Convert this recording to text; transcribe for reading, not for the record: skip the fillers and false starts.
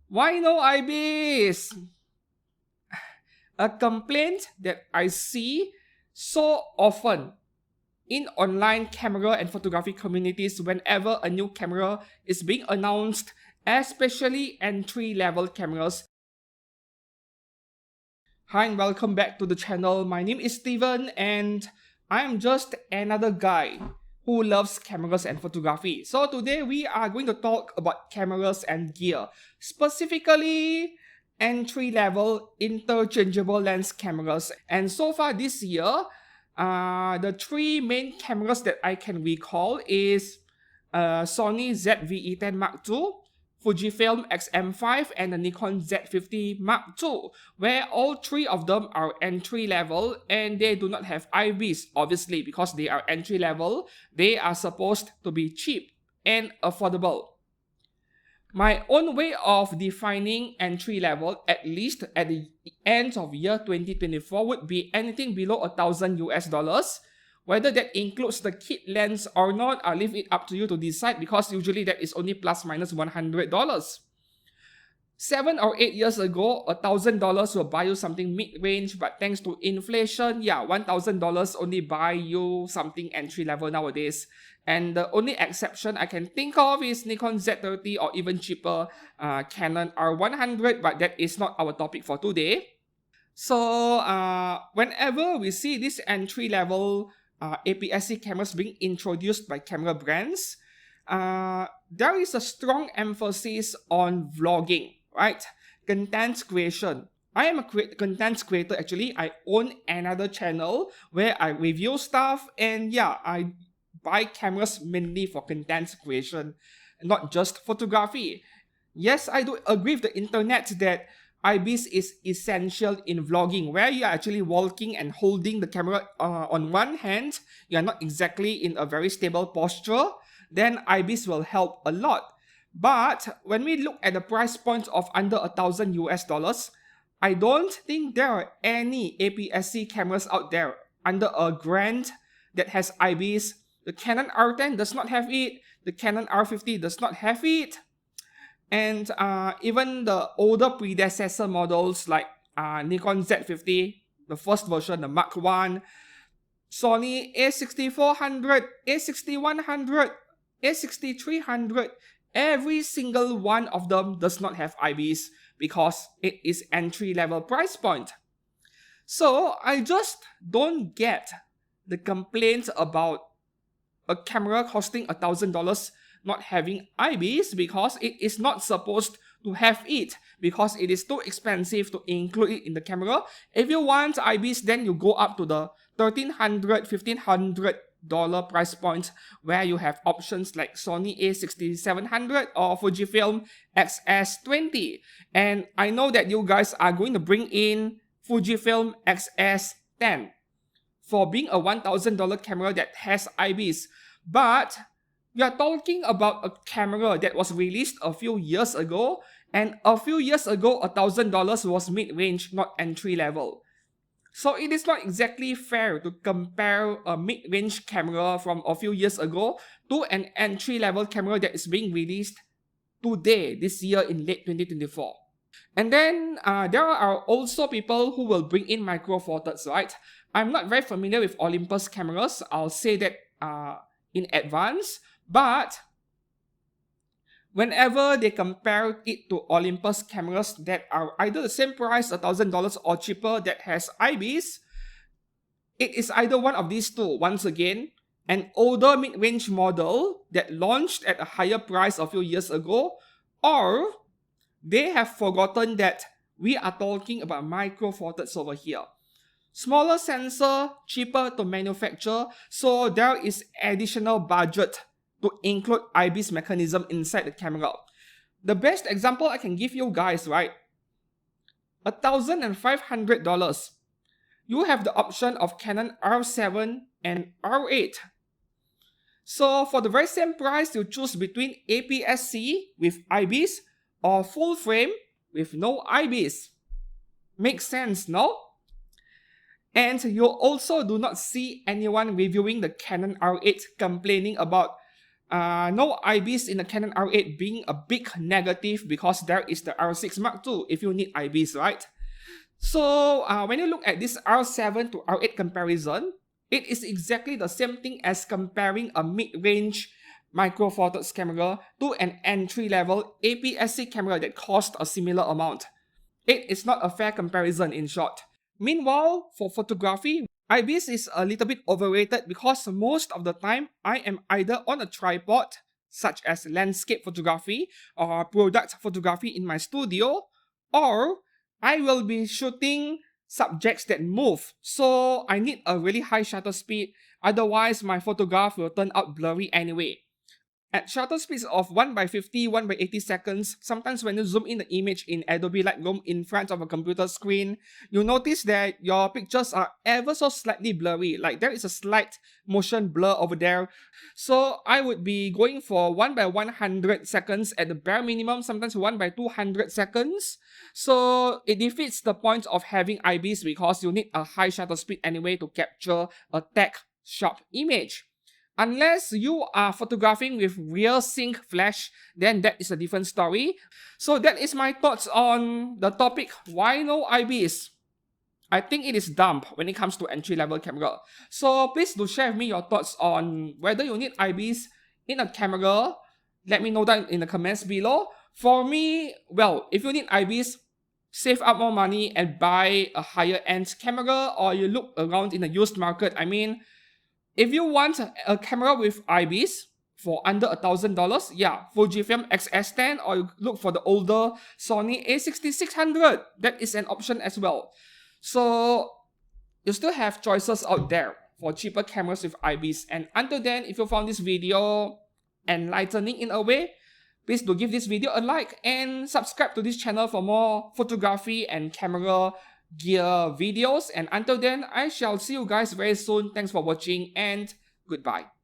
Why no IBIS? A complaint that I see so often in online camera and photography communities whenever a new camera is being announced, especially entry-level cameras. Hi and welcome back to the channel. My name is Steven and I am just another guy who loves cameras and photography. So today we are going to talk about cameras and gear, specifically entry-level interchangeable lens cameras. And so far this year, the three main cameras that I can recall is Sony ZV-E10 Mark II, Fujifilm X-M5, and the Nikon Z50 Mark II, where all three of them are entry level and they do not have IBIS, obviously, because they are entry level. They are supposed to be cheap and affordable. My own way of defining entry level, at least at the end of year 2024, would be anything below $1,000. Whether that includes the kit lens or not, I'll leave it up to you to decide, because usually that is only plus minus $100. 7 or 8 years ago, $1,000 will buy you something mid-range, but thanks to inflation, yeah, $1,000 only buy you something entry-level nowadays. And the only exception I can think of is Nikon Z30 or even cheaper Canon R10, but that is not our topic for today. So whenever we see this entry-level APS-C cameras being introduced by camera brands, there is a strong emphasis on vlogging, right? Content creation. I am a content creator actually. I own another channel where I review stuff, and yeah, I buy cameras mainly for content creation, not just photography. Yes, I do agree with the internet that IBIS is essential in vlogging, where you are actually walking and holding the camera on one hand. You are not exactly in a very stable posture. Then IBIS will help a lot. But when we look at the price points of under $1,000, I don't think there are any APS-C cameras out there under a grand that has IBIS. The Canon R10 does not have it. The Canon R50 does not have it. And even the older predecessor models like Nikon Z50, the first version, the Mark I, Sony A6400, A6100, A6300, every single one of them does not have IBIS because it is entry-level price point. So I just don't get the complaints about a camera costing $1,000 not having IBIS, because it is not supposed to have it, because it is too expensive to include it in the camera. If you want IBIS, then you go up to the $1,300, $1,500 price point, where you have options like Sony A6700 or Fujifilm X-S20. And I know that you guys are going to bring in Fujifilm X-S10 for being a $1,000 camera that has IBIS. But we are talking about a camera that was released a few years ago, and a few years ago, $1,000 was mid-range, not entry-level. So it is not exactly fair to compare a mid-range camera from a few years ago to an entry-level camera that is being released today, this year in late 2024. And then there are also people who will bring in micro four thirds, right? I'm not very familiar with Olympus cameras. I'll say that in advance. But whenever they compare it to Olympus cameras that are either the same price, $1,000 or cheaper, that has IBIS, it is either one of these two. Once again, an older mid-range model that launched at a higher price a few years ago, or they have forgotten that we are talking about micro four thirds over here. Smaller sensor, cheaper to manufacture, so there is additional budget to include IBIS mechanism inside the camera. The best example I can give you guys, right? $1,500. You have the option of Canon R7 and R8. So for the very same price, you choose between APS-C with IBIS or full frame with no IBIS. Makes sense, no? And you also do not see anyone reviewing the Canon R8 complaining about No IBIS in the Canon R8 being a big negative because there is the R6 Mark II if you need IBIS, right? So when you look at this R7 to R8 comparison, it is exactly the same thing as comparing a mid-range micro four thirds camera to an entry-level APS-C camera that costs a similar amount. It is not a fair comparison in short. Meanwhile, for photography, IBIS is a little bit overrated because most of the time I am either on a tripod, such as landscape photography or product photography in my studio, or I will be shooting subjects that move, so I need a really high shutter speed, otherwise my photograph will turn out blurry anyway. At shutter speeds of 1/50, 1/80 seconds, sometimes when you zoom in the image in Adobe Lightroom in front of a computer screen, you notice that your pictures are ever so slightly blurry, like there is a slight motion blur over there. So I would be going for 1/100 seconds at the bare minimum, sometimes 1/200 seconds. So it defeats the point of having IBIS because you need a high shutter speed anyway to capture a tech sharp image. Unless you are photographing with rear sync flash, then that is a different story. So that is my thoughts on the topic, why no IBIS? I think it is dumb when it comes to entry-level camera. So please do share with me your thoughts on whether you need IBIS in a camera. Let me know that in the comments below. For me, well, if you need IBIS, save up more money and buy a higher-end camera, or you look around in the used market. I mean, if you want a camera with IBIS for under $1,000, yeah, Fujifilm X-S10, or you look for the older Sony A6600, that is an option as well. So you still have choices out there for cheaper cameras with IBIS. And until then, if you found this video enlightening in a way, please do give this video a like and subscribe to this channel for more photography and camera gear videos. And until then, I shall see you guys very soon. Thanks for watching and goodbye.